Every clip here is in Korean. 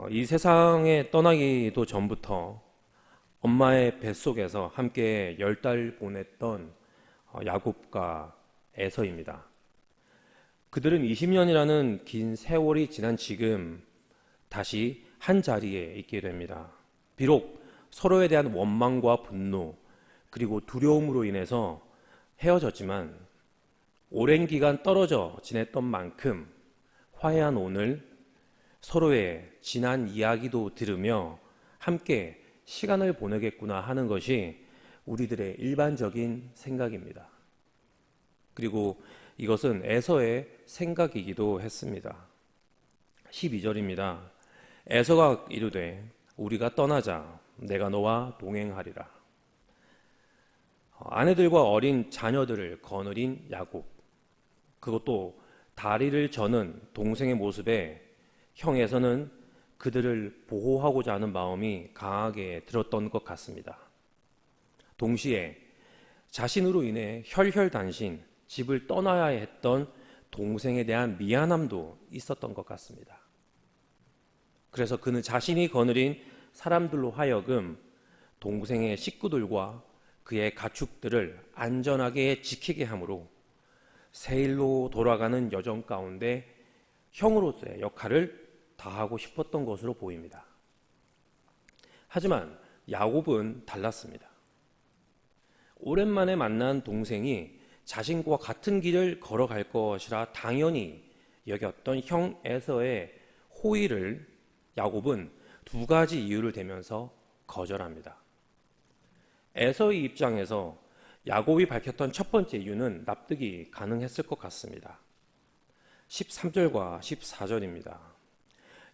이 세상에 떠나기도 전부터 엄마의 뱃속에서 함께 10달 보냈던 야곱과 에서입니다. 그들은 20년이라는 긴 세월이 지난 지금 다시 한 자리에 있게 됩니다. 비록 서로에 대한 원망과 분노 그리고 두려움으로 인해서 헤어졌지만 오랜 기간 떨어져 지냈던 만큼 화해한 오늘 서로의 지난 이야기도 들으며 함께 시간을 보내겠구나 하는 것이 우리들의 일반적인 생각입니다. 그리고 이것은 에서의 생각이기도 했습니다. 12절입니다. 에서가 이르되 우리가 떠나자 내가 너와 동행하리라. 아내들과 어린 자녀들을 거느린 야곱, 그것도 다리를 저는 동생의 모습에 형 에서는 그들을 보호하고자 하는 마음이 강하게 들었던 것 같습니다. 동시에 자신으로 인해 혈혈단신 집을 떠나야 했던 동생에 대한 미안함도 있었던 것 같습니다. 그래서 그는 자신이 거느린 사람들로 하여금 동생의 식구들과 그의 가축들을 안전하게 지키게 하므로 세일로 돌아가는 여정 가운데 형으로서의 역할을 다하고 싶었던 것으로 보입니다. 하지만 야곱은 달랐습니다. 오랜만에 만난 동생이 자신과 같은 길을 걸어갈 것이라 당연히 여겼던 형 에서의 호의를 야곱은 두 가지 이유를 대면서 거절합니다. 에서의 입장에서 야곱이 밝혔던 첫 번째 이유는 납득이 가능했을 것 같습니다. 13절과 14절입니다.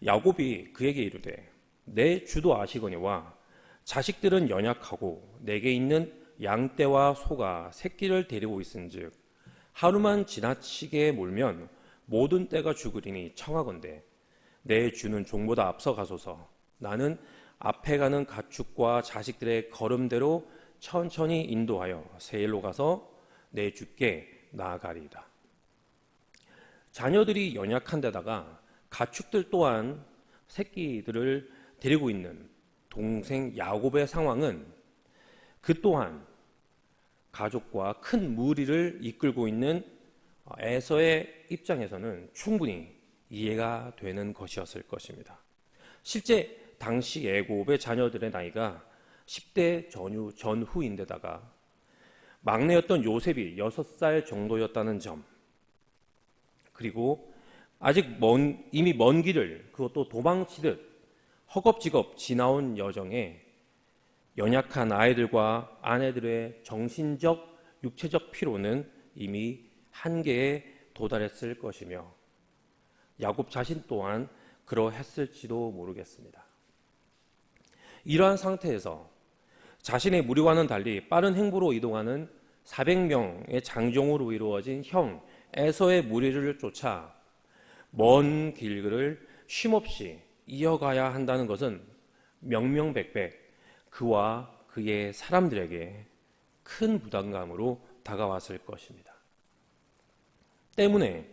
야곱이 그에게 이르되 내 주도 아시거니와 자식들은 연약하고 내게 있는 양떼와 소가 새끼를 데리고 있은즉 하루만 지나치게 몰면 모든 떼가 죽으리니 청하건대 내 주는 종보다 앞서 가소서. 나는 앞에 가는 가축과 자식들의 걸음대로 천천히 인도하여 세일로 가서 내 주께 나아가리이다. 자녀들이 연약한 데다가 가축들 또한 새끼들을 데리고 있는 동생 야곱의 상황은 그 또한 가족과 큰 무리를 이끌고 있는 에서의 입장에서는 충분히 이해가 되는 것이었을 것입니다. 실제 당시 야곱의 자녀들의 나이가 10대 전후인데다가 막내였던 요셉이 6살 정도였다는 점, 그리고 아직 이미 먼 길을 그것도 도망치듯 허겁지겁 지나온 여정에 연약한 아이들과 아내들의 정신적, 육체적 피로는 이미 한계에 도달했을 것이며 야곱 자신 또한 그러했을지도 모르겠습니다. 이러한 상태에서 자신의 무리와는 달리 빠른 행보로 이동하는 400명의 장정으로 이루어진 형 에서의 무리를 쫓아 먼 길을 쉼없이 이어가야 한다는 것은 명명백백 그와 그의 사람들에게 큰 부담감으로 다가왔을 것입니다. 때문에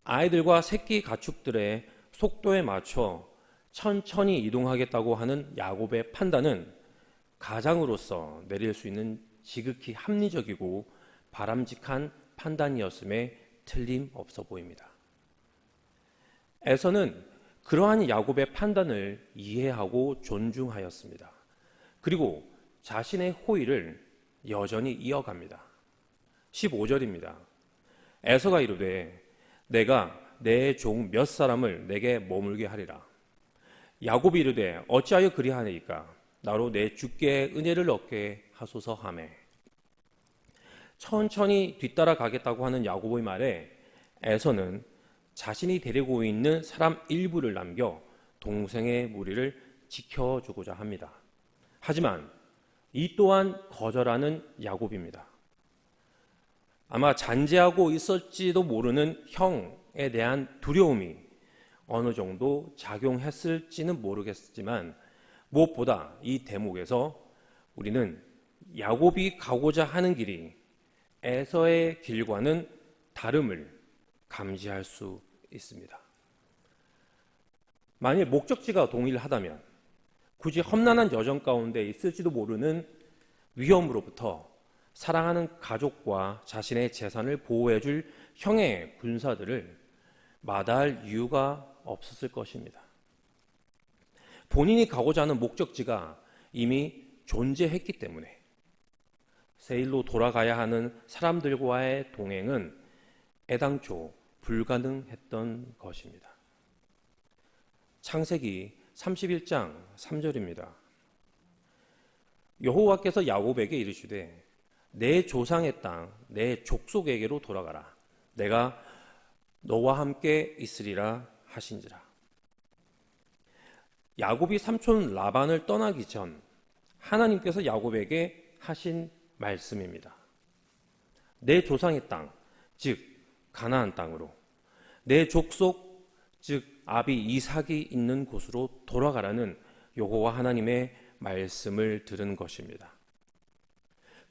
아이들과 새끼 가축들의 속도에 맞춰 천천히 이동하겠다고 하는 야곱의 판단은 가장으로서 내릴 수 있는 지극히 합리적이고 바람직한 판단이었음에 틀림없어 보입니다. 에서는 그러한 야곱의 판단을 이해하고 존중하였습니다. 그리고 자신의 호의를 여전히 이어갑니다. 15절입니다. 에서가 이르되 내가 내 종 몇 사람을 내게 머물게 하리라. 야곱이 이르되 어찌하여 그리하니까 나로 내 주께 은혜를 얻게 하소서 하매. 천천히 뒤따라 가겠다고 하는 야곱의 말에 에서는 자신이 데리고 있는 사람 일부를 남겨 동생의 무리를 지켜주고자 합니다. 하지만 이 또한 거절하는 야곱입니다. 아마 잔재하고 있었지도 모르는 형에 대한 두려움이 어느 정도 작용했을지는 모르겠지만 무엇보다 이 대목에서 우리는 야곱이 가고자 하는 길이 에서의 길과는 다름을 감지할 수 있습니다. 만일 목적지가 동일하다면 굳이 험난한 여정 가운데 있을지도 모르는 위험으로부터 사랑하는 가족과 자신의 재산을 보호해줄 형의 군사들을 마다할 이유가 없었을 것입니다. 본인이 가고자 하는 목적지가 이미 존재했기 때문에 세일로 돌아가야 하는 사람들과의 동행은 애당초 불가능했던 것입니다. 창세기 31장 3절입니다. 여호와께서 야곱에게 이르시되 내 조상의 땅 내 족속에게로 돌아가라. 내가 너와 함께 있으리라 하신지라. 야곱이 삼촌 라반을 떠나기 전 하나님께서 야곱에게 하신 말씀입니다. 내 조상의 땅, 즉 가나안 땅으로, 내 족속, 즉 아비 이삭이 있는 곳으로 돌아가라는 여호와 하나님의 말씀을 들은 것입니다.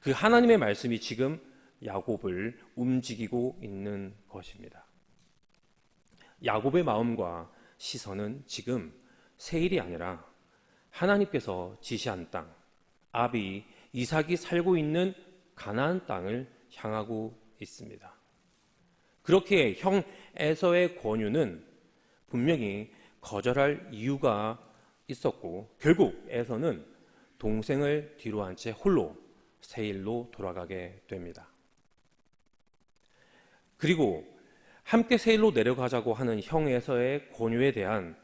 그 하나님의 말씀이 지금 야곱을 움직이고 있는 것입니다. 야곱의 마음과 시선은 지금 세일이 아니라 하나님께서 지시한 땅, 아비 이삭이 살고 있는 가나안 땅을 향하고 있습니다. 그렇게 형 에서의 권유는 분명히 거절할 이유가 있었고 결국 에서는 동생을 뒤로 한 채 홀로 세일로 돌아가게 됩니다. 그리고 함께 세일로 내려가자고 하는 형 에서의 권유에 대한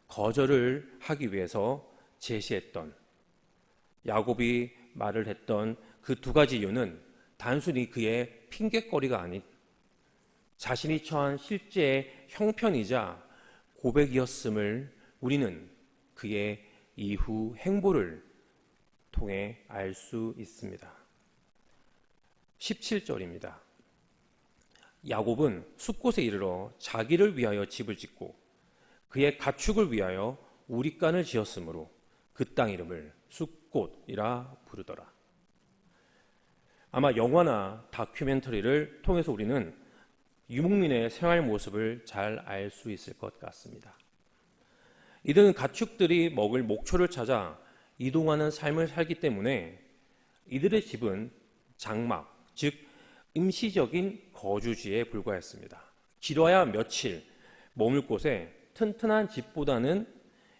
거절을 하기 위해서 제시했던 야곱이 말을 했던 그 두 가지 이유는 단순히 그의 핑곗거리가 아닌 자신이 처한 실제의 형편이자 고백이었음을 우리는 그의 이후 행보를 통해 알 수 있습니다. 17절입니다. 야곱은 숲곳에 이르러 자기를 위하여 집을 짓고 그의 가축을 위하여 우릿간을 지었으므로 그 땅 이름을 숲곳이라 부르더라. 아마 영화나 다큐멘터리를 통해서 우리는 유목민의 생활 모습을 잘 알 수 있을 것 같습니다. 이들은 가축들이 먹을 목초를 찾아 이동하는 삶을 살기 때문에 이들의 집은 장막, 즉 임시적인 거주지에 불과했습니다. 길어야 며칠 머물 곳에 튼튼한 집보다는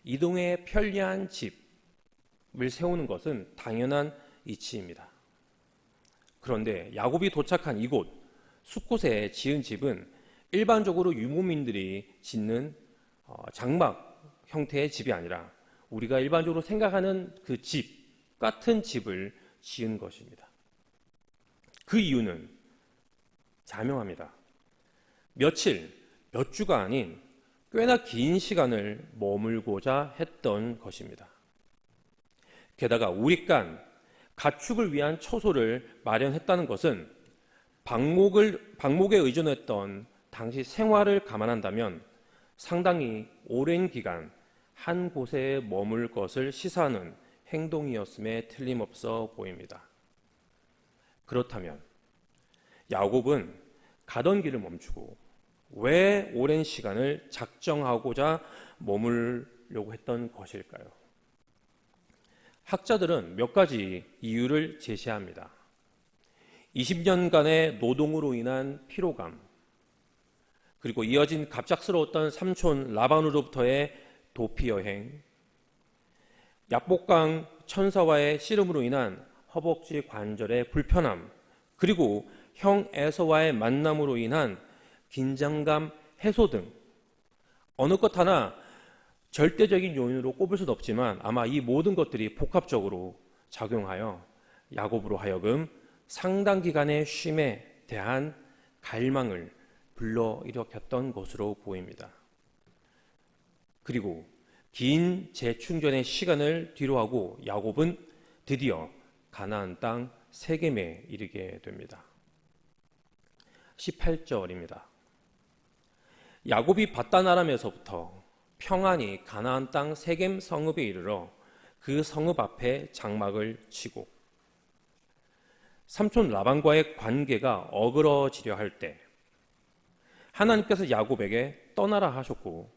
이동에 편리한 집을 세우는 것은 당연한 이치입니다. 그런데 야곱이 도착한 이곳 숲곳에 지은 집은 일반적으로 유목민들이 짓는 장막 형태의 집이 아니라 우리가 일반적으로 생각하는 그 집 같은 집을 지은 것입니다. 그 이유는 자명합니다. 며칠, 몇 주가 아닌 꽤나 긴 시간을 머물고자 했던 것입니다. 게다가 우릿간, 가축을 위한 처소를 마련했다는 것은 방목에 의존했던 당시 생활을 감안한다면 상당히 오랜 기간 한 곳에 머물 것을 시사하는 행동이었음에 틀림없어 보입니다. 그렇다면 야곱은 가던 길을 멈추고 왜 오랜 시간을 작정하고자 머물려고 했던 것일까요? 학자들은 몇 가지 이유를 제시합니다. 20년간의 노동으로 인한 피로감, 그리고 이어진 갑작스러웠던 삼촌 라반으로부터의 도피 여행, 약복강 천사와의 씨름으로 인한 허벅지 관절의 불편함, 그리고 형 에서와의 만남으로 인한 긴장감 해소 등 어느 것 하나 절대적인 요인으로 꼽을 수는 없지만 아마 이 모든 것들이 복합적으로 작용하여 야곱으로 하여금 상당 기간의 쉼에 대한 갈망을 불러일으켰던 것으로 보입니다. 그리고 긴 재충전의 시간을 뒤로하고 야곱은 드디어 가나안 땅 세겜에 이르게 됩니다. 18절입니다. 야곱이 밧단-아람에서부터 평안히 가나안 땅 세겜 성읍에 이르러 그 성읍 앞에 장막을 치고 삼촌 라반과의 관계가 어그러지려 할 때 하나님께서 야곱에게 떠나라 하셨고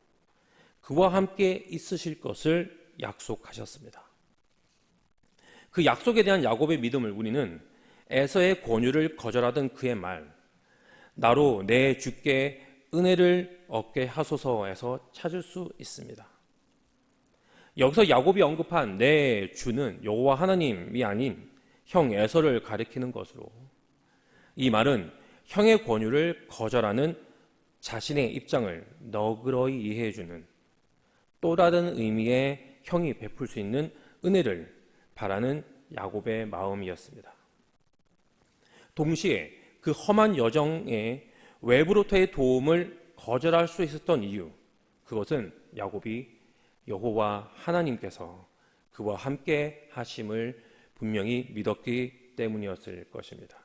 그와 함께 있으실 것을 약속하셨습니다. 그 약속에 대한 야곱의 믿음을 우리는 에서의 권유를 거절하던 그의 말, 나로 내 주께 은혜를 얻게 하소서에서 찾을 수 있습니다. 여기서 야곱이 언급한 내 주는 여호와 하나님이 아닌 형 에서를 가리키는 것으로, 이 말은 형의 권유를 거절하는 자신의 입장을 너그러이 이해해주는 또 다른 의미의 형이 베풀 수 있는 은혜를 바라는 야곱의 마음이었습니다. 동시에 그 험한 여정에 외부로부터의 도움을 거절할 수 있었던 이유, 그것은 야곱이 여호와 하나님께서 그와 함께 하심을 분명히 믿었기 때문이었을 것입니다.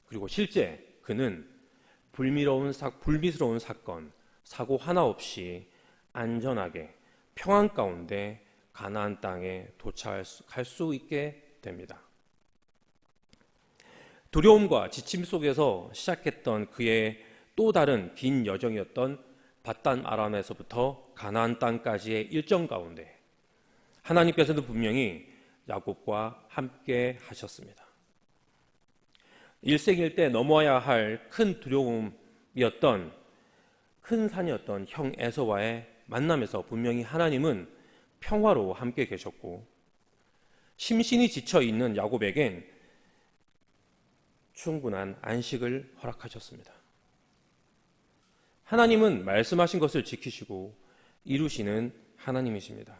그리고 실제 그는 불미스러운 사건, 사고 하나 없이 안전하게 평안 가운데 가나안 땅에 도착할 수 있게 됩니다. 두려움과 지침 속에서 시작했던 그의 또 다른 긴 여정이었던 밧단 아람에서부터 가나안 땅까지의 일정 가운데 하나님께서는 분명히 야곱과 함께 하셨습니다. 일생일 때 넘어야 할 큰 두려움이었던 큰 산이었던 형 에서와의 만남에서 분명히 하나님은 평화로 함께 계셨고, 심신이 지쳐 있는 야곱에겐 충분한 안식을 허락하셨습니다. 하나님은 말씀하신 것을 지키시고 이루시는 하나님이십니다.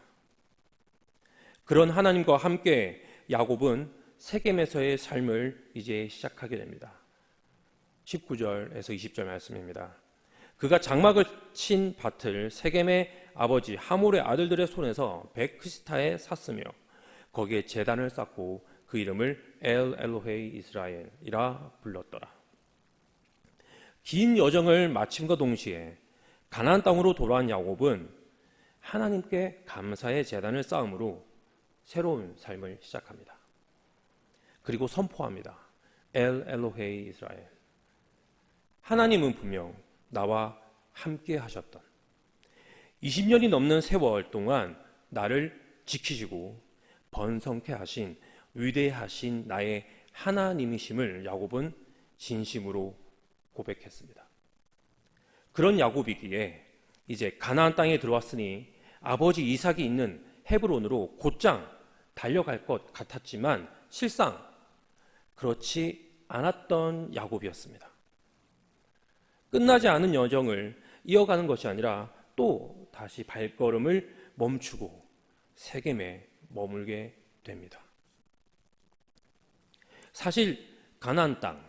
그런 하나님과 함께 야곱은 세겜에서의 삶을 이제 시작하게 됩니다. 19절에서 20절 말씀입니다. 그가 장막을 친 밭을 세겜의 아버지 하몰의 아들들의 손에서 백크시타에 샀으며 거기에 제단을 쌓고 그 이름을 엘 엘로헤이 이스라엘이라 불렀더라. 긴 여정을 마침과 동시에 가나안 땅으로 돌아온 야곱은 하나님께 감사의 제단을 쌓음으로 새로운 삶을 시작합니다. 그리고 선포합니다. 엘 엘로헤이 이스라엘. 하나님은 분명 나와 함께 하셨던 20년이 넘는 세월 동안 나를 지키시고 번성케 하신 위대하신 나의 하나님이심을 야곱은 진심으로 고백했습니다. 그런 야곱이기에 이제 가나안 땅에 들어왔으니 아버지 이삭이 있는 헤브론으로 곧장 달려갈 것 같았지만 실상 그렇지 않았던 야곱이었습니다. 끝나지 않은 여정을 이어가는 것이 아니라 또 다시 발걸음을 멈추고 세겜에 머물게 됩니다. 사실 가나안 땅,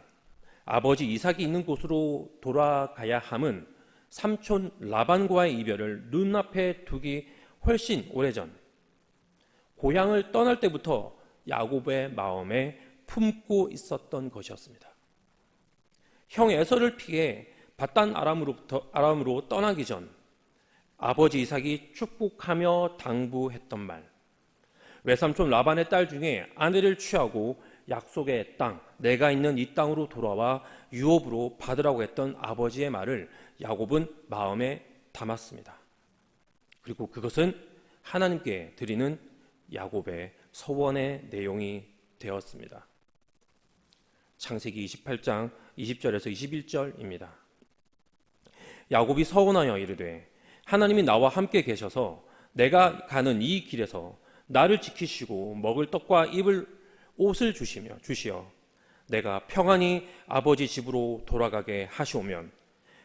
아버지 이삭이 있는 곳으로 돌아가야 함은 삼촌 라반과의 이별을 눈앞에 두기 훨씬 오래전, 고향을 떠날 때부터 야곱의 마음에 품고 있었던 것이었습니다. 형 에서를 피해 밧단 아람으로 떠나기 전 아버지 이삭이 축복하며 당부했던 말, 외삼촌 라반의 딸 중에 아내를 취하고 약속의 땅, 내가 있는 이 땅으로 돌아와 유업으로 받으라고 했던 아버지의 말을 야곱은 마음에 담았습니다. 그리고 그것은 하나님께 드리는 야곱의 서원의 내용이 되었습니다. 창세기 28장 20절에서 21절입니다. 야곱이 서원하여 이르되 하나님이 나와 함께 계셔서 내가 가는 이 길에서 나를 지키시고 먹을 떡과 입을 옷을 주시어 내가 평안히 아버지 집으로 돌아가게 하시오면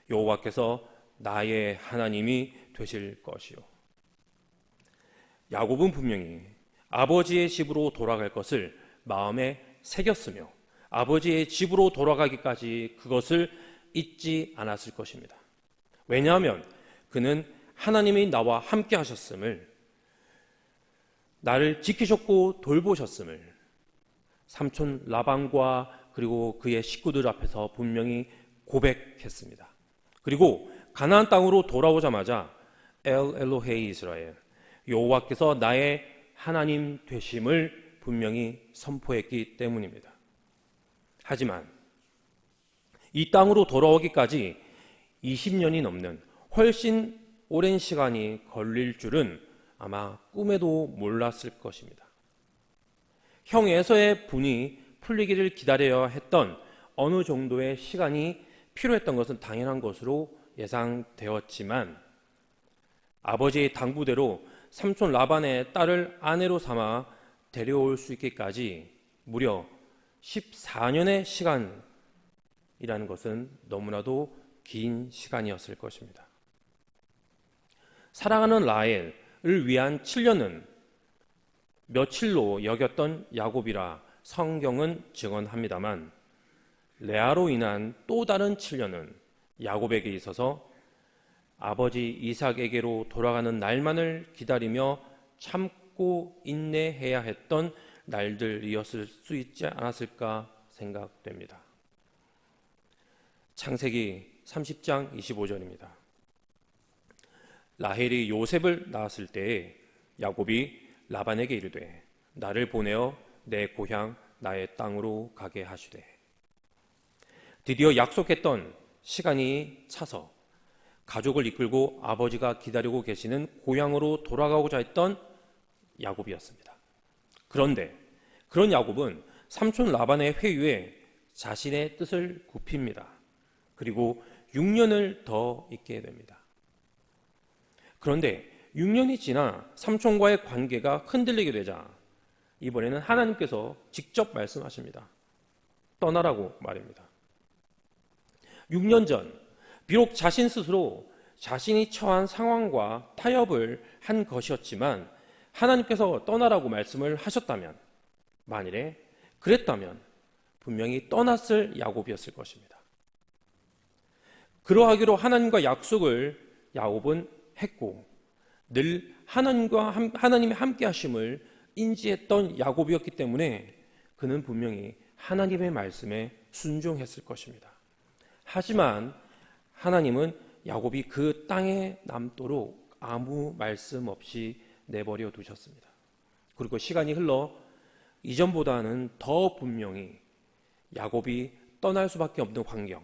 여호와께서 나의 하나님이 되실 것이요. 야곱은 분명히 아버지의 집으로 돌아갈 것을 마음에 새겼으며 아버지의 집으로 돌아가기까지 그것을 잊지 않았을 것입니다. 왜냐하면 그는 하나님이 나와 함께 하셨음을, 나를 지키셨고 돌보셨음을 삼촌 라반과 그리고 그의 식구들 앞에서 분명히 고백했습니다. 그리고 가나안 땅으로 돌아오자마자 엘 엘로헤이 이스라엘, 여호와께서 나의 하나님 되심을 분명히 선포했기 때문입니다. 하지만 이 땅으로 돌아오기까지 20년이 넘는 훨씬 오랜 시간이 걸릴 줄은 아마 꿈에도 몰랐을 것입니다. 형 에서의 분이 풀리기를 기다려야 했던 어느 정도의 시간이 필요했던 것은 당연한 것으로 예상되었지만 아버지의 당부대로 삼촌 라반의 딸을 아내로 삼아 데려올 수 있기까지 무려 14년의 시간이라는 것은 너무나도 긴 시간이었을 것입니다. 사랑하는 라헬을 위한 7년은 며칠로 여겼던 야곱이라 성경은 증언합니다만 레아로 인한 또 다른 7년은 야곱에게 있어서 아버지 이삭에게로 돌아가는 날만을 기다리며 참고 인내해야 했던 날들이었을 수 있지 않았을까 생각됩니다. 창세기 30장 25절입니다. 라헬이 요셉을 낳았을 때에 야곱이 라반에게 이르되 나를 보내어 내 고향 나의 땅으로 가게 하시되 드디어 약속했던 시간이 차서 가족을 이끌고 아버지가 기다리고 계시는 고향으로 돌아가고자 했던 야곱이었습니다. 그런데 그런 야곱은 삼촌 라반의 회유에 자신의 뜻을 굽힙니다. 그리고 6년을 더 있게 됩니다. 그런데 6년이 지나 삼촌과의 관계가 흔들리게 되자 이번에는 하나님께서 직접 말씀하십니다. 떠나라고 말입니다. 6년 전 비록 자신 스스로 자신이 처한 상황과 타협을 한 것이었지만 하나님께서 떠나라고 말씀을 하셨다면 만일에 그랬다면 분명히 떠났을 야곱이었을 것입니다. 그러하기로 하나님과 약속을 야곱은 했고 늘 하나님의 함께 하심을 인지했던 야곱이었기 때문에 그는 분명히 하나님의 말씀에 순종했을 것입니다. 하지만 하나님은 야곱이 그 땅에 남도록 아무 말씀 없이 내버려 두셨습니다. 그리고 시간이 흘러 이전보다는 더 분명히 야곱이 떠날 수밖에 없는 환경,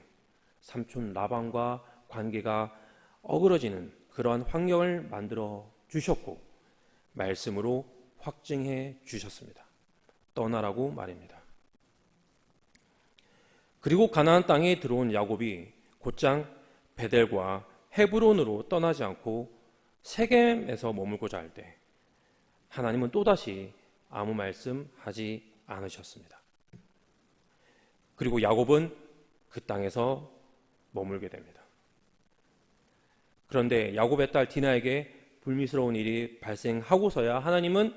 삼촌 라반과 관계가 어그러지는 그러한 환경을 만들어 주셨고 말씀으로 확증해 주셨습니다. 떠나라고 말입니다. 그리고 가나안 땅에 들어온 야곱이 곧장 베델과 헤브론으로 떠나지 않고 세겜에서 머물고자 할 때 하나님은 또다시 아무 말씀하지 않으셨습니다. 그리고 야곱은 그 땅에서 머물게 됩니다. 그런데 야곱의 딸 디나에게 불미스러운 일이 발생하고서야 하나님은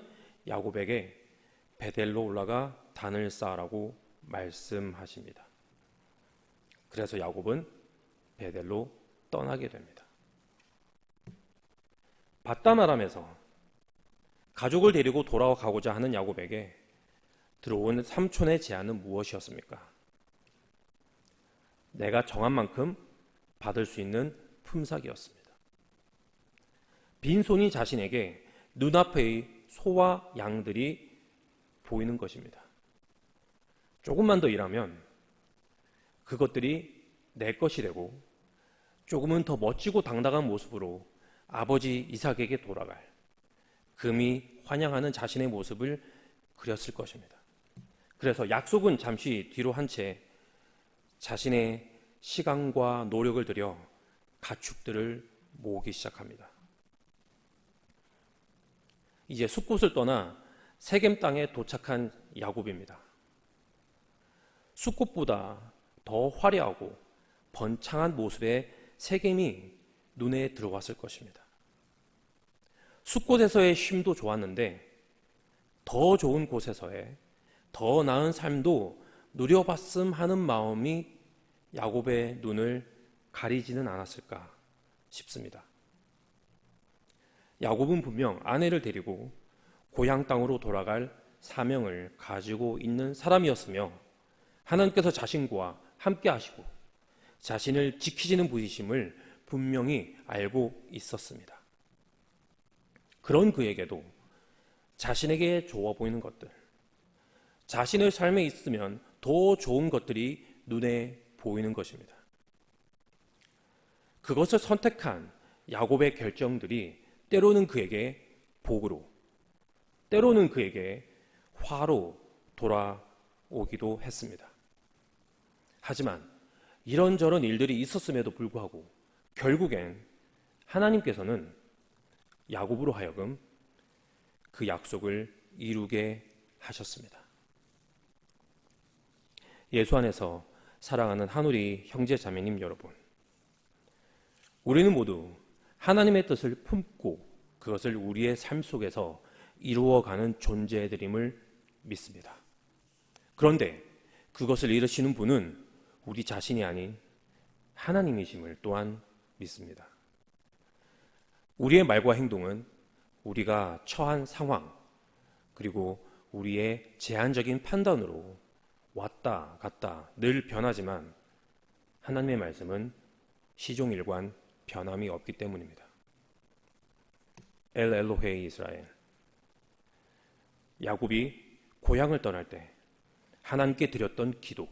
야곱에게 베델로 올라가 단을 쌓으라고 말씀하십니다. 그래서 야곱은 베델로 떠나게 됩니다. 바단 아람에서 가족을 데리고 돌아가고자 하는 야곱에게 들어온 삼촌의 제안은 무엇이었습니까? 내가 정한 만큼 받을 수 있는 품삯이었습니다. 빈손이 자신에게 눈앞의 소와 양들이 보이는 것입니다. 조금만 더 일하면 그것들이 내 것이 되고 조금은 더 멋지고 당당한 모습으로 아버지 이삭에게 돌아갈 금이 환영하는 자신의 모습을 그렸을 것입니다. 그래서 약속은 잠시 뒤로 한 채 자신의 시간과 노력을 들여 가축들을 모으기 시작합니다. 이제 숫곳을 떠나 세겜 땅에 도착한 야곱입니다. 숫곳보다 더 화려하고 번창한 모습의 세겜이 눈에 들어왔을 것입니다. 숫곳에서의 쉼도 좋았는데 더 좋은 곳에서의 더 나은 삶도 누려봤음 하는 마음이 야곱의 눈을 가리지는 않았을까 싶습니다. 야곱은 분명 아내를 데리고 고향 땅으로 돌아갈 사명을 가지고 있는 사람이었으며 하나님께서 자신과 함께 하시고 자신을 지키시는 분이심을 분명히 알고 있었습니다. 그런 그에게도 자신에게 좋아 보이는 것들, 자신의 삶에 있으면 더 좋은 것들이 눈에 보이는 것입니다. 그것을 선택한 야곱의 결정들이 때로는 그에게 복으로, 때로는 그에게 화로 돌아오기도 했습니다. 하지만 이런저런 일들이 있었음에도 불구하고 결국엔 하나님께서는 야곱으로 하여금 그 약속을 이루게 하셨습니다. 예수 안에서 사랑하는 한우리 형제 자매님 여러분, 우리는 모두 하나님의 뜻을 품고 그것을 우리의 삶 속에서 이루어가는 존재들임을 믿습니다. 그런데 그것을 이루시는 분은 우리 자신이 아닌 하나님이심을 또한 믿습니다. 우리의 말과 행동은 우리가 처한 상황, 그리고 우리의 제한적인 판단으로 왔다 갔다 늘 변하지만 하나님의 말씀은 시종일관 변함이 없기 때문입니다. 엘 엘로헤이 이스라엘, 야곱이 고향을 떠날 때 하나님께 드렸던 기도,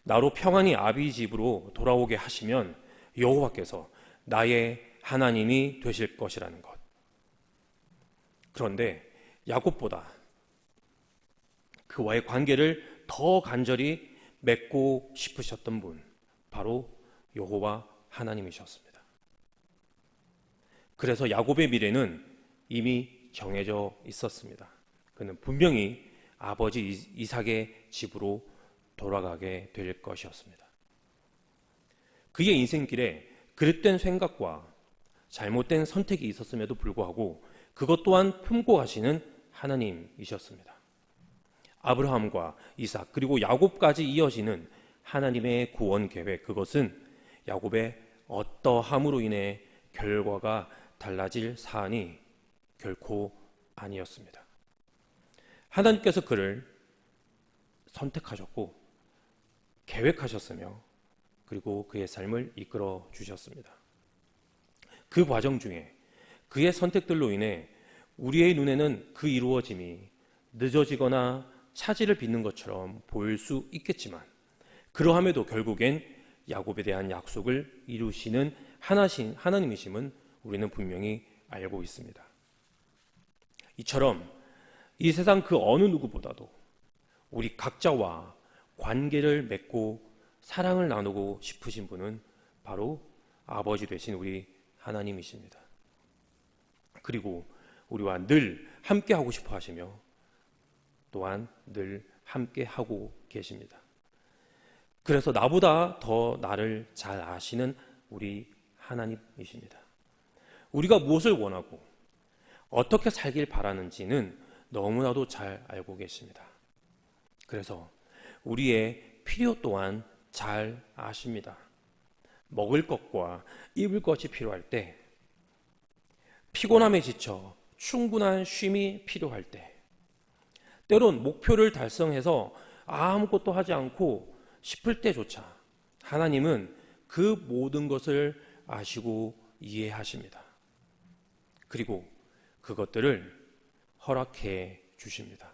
나로 평안히 아비 집으로 돌아오게 하시면 여호와께서 나의 하나님이 되실 것이라는 것. 그런데 야곱보다 그와의 관계를 더 간절히 맺고 싶으셨던 분, 바로 여호와 하나님이셨습니다. 그래서 야곱의 미래는 이미 정해져 있었습니다. 그는 분명히 아버지 이삭의 집으로 돌아가게 될 것이었습니다. 그의 인생길에 그릇된 생각과 잘못된 선택이 있었음에도 불구하고 그것 또한 품고 가시는 하나님이셨습니다. 아브라함과 이삭 그리고 야곱까지 이어지는 하나님의 구원 계획, 그것은 야곱의 어떠함으로 인해 결과가 달라질 사안이 결코 아니었습니다. 하나님께서 그를 선택하셨고 계획하셨으며 그리고 그의 삶을 이끌어 주셨습니다. 그 과정 중에 그의 선택들로 인해 우리의 눈에는 그 이루어짐이 늦어지거나 차질을 빚는 것처럼 보일 수 있겠지만 그러함에도 결국엔 야곱에 대한 약속을 이루시는 하나님이심은 우리는 분명히 알고 있습니다. 이처럼 이 세상 그 어느 누구보다도 우리 각자와 관계를 맺고 사랑을 나누고 싶으신 분은 바로 아버지 되신 우리 하나님이십니다. 그리고 우리와 늘 함께 하고 싶어 하시며 또한 늘 함께 하고 계십니다. 그래서 나보다 더 나를 잘 아시는 우리 하나님이십니다. 우리가 무엇을 원하고 어떻게 살길 바라는지는 너무나도 잘 알고 계십니다. 그래서 우리의 필요 또한 잘 아십니다. 먹을 것과 입을 것이 필요할 때, 피곤함에 지쳐 충분한 쉼이 필요할 때, 때론 목표를 달성해서 아무것도 하지 않고 싶을 때조차 하나님은 그 모든 것을 아시고 이해하십니다. 그리고 그것들을 허락해 주십니다.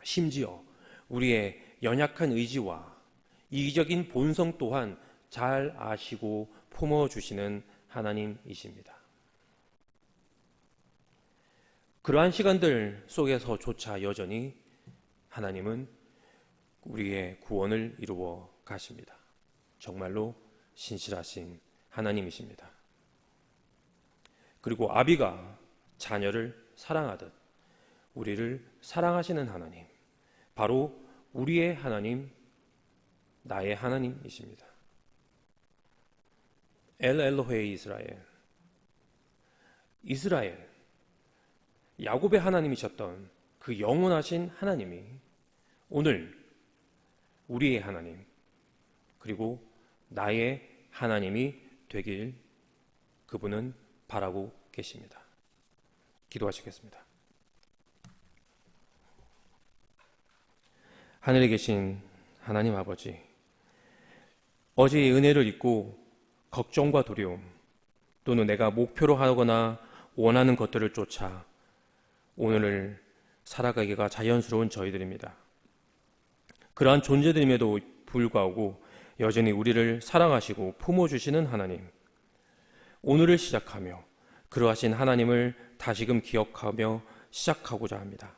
심지어 우리의 연약한 의지와 이기적인 본성 또한 잘 아시고 품어주시는 하나님이십니다. 그러한 시간들 속에서조차 여전히 하나님은 우리의 구원을 이루어 가십니다. 정말로 신실하신 하나님이십니다. 그리고 아비가 자녀를 사랑하듯 우리를 사랑하시는 하나님, 바로 우리의 하나님, 나의 하나님이십니다. 엘 엘로헤이 이스라엘, 야곱의 하나님이셨던 그 영원하신 하나님이 오늘 우리의 하나님, 그리고 나의 하나님이 되길 그분은 바라고 계십니다. 기도하시겠습니다. 하늘에 계신 하나님 아버지, 어제의 은혜를 잊고 걱정과 두려움 또는 내가 목표로 하거나 원하는 것들을 쫓아 오늘을 살아가기가 자연스러운 저희들입니다. 그러한 존재들임에도 불구하고 여전히 우리를 사랑하시고 품어주시는 하나님, 오늘을 시작하며 그러하신 하나님을 다시금 기억하며 시작하고자 합니다.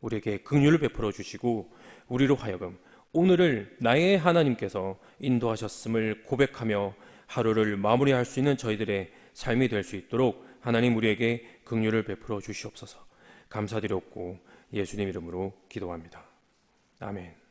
우리에게 긍휼을 베풀어 주시고 우리로 하여금 오늘을 나의 하나님께서 인도하셨음을 고백하며 하루를 마무리할 수 있는 저희들의 삶이 될 수 있도록 하나님 우리에게 긍휼을 베풀어 주시옵소서. 감사드렸고 예수님 이름으로 기도합니다. 아멘.